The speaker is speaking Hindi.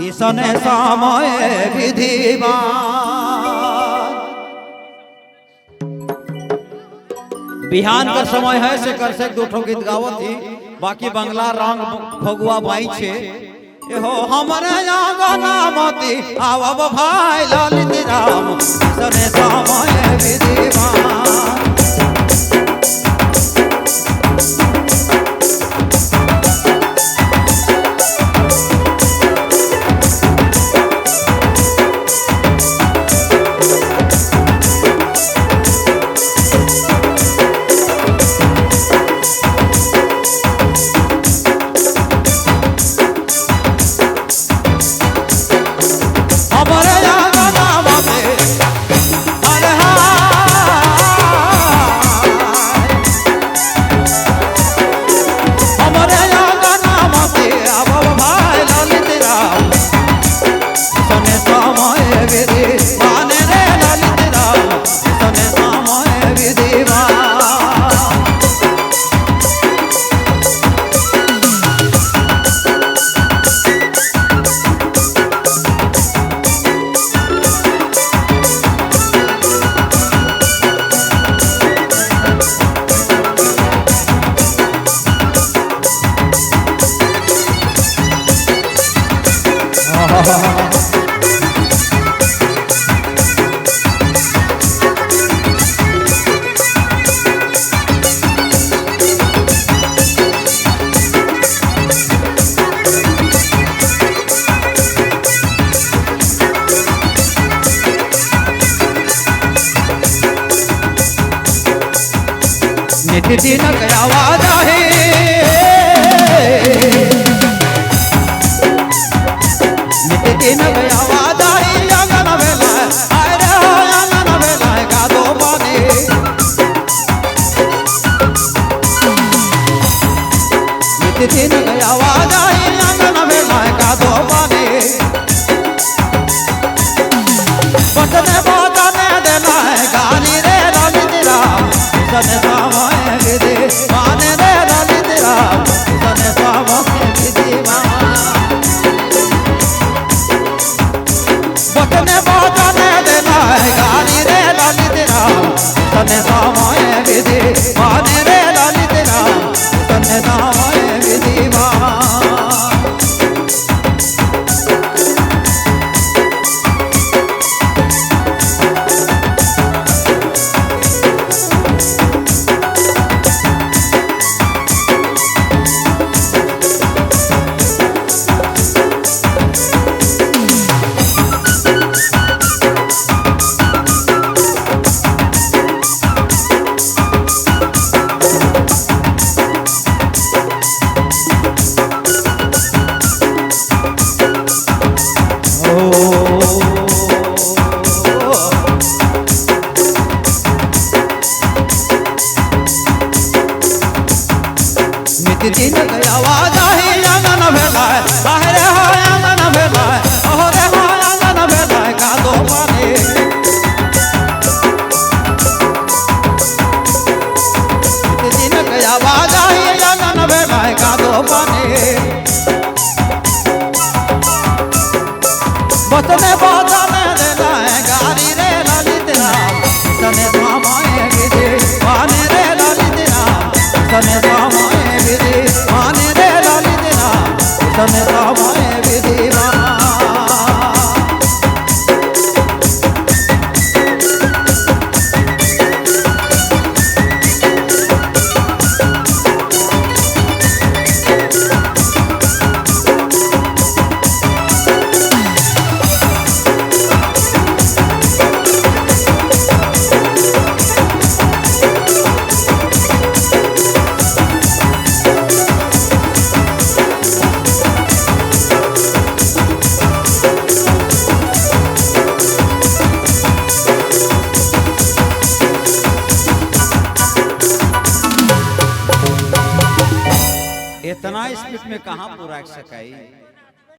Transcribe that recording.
किसने समय विधिवान। बिहान का समय है से कर से दो ठो गीत गावत थी, बाकी बंगला रंग फगुआ बाई छे हो हमारे आंगना मती आवब भाई ललित राम किसने समय विधिवान। नित दिन आवाज है नित दिन आवाज है अंगन बेला अरे अंगन बेला का दो बने नित दिन आवाज है अंगन बेला का दो बने बटने बटने देना है गाली रे ललित राम किसने समय माने रे ललित राम किसने समय विधिवान। बटने बटने देना है गाली रे ललित राम किसने समय विधि माने रे ललित राम किसने समय विधिवान। नित दिन आवाज है अंगन भेला अरे हो अंगन भेला अरे हो अंगन भेला का दो बने नित दिन आवाज है अंगन भेला का दो बने बचने बचने देना है गाड़ी रे ललित राम किसने समय विधि माने रे ललित राम किसने समय विधि माने रे ललित राम किसने समय विधिवान। इतना स्पीड में कहाँ पूरा सकाई।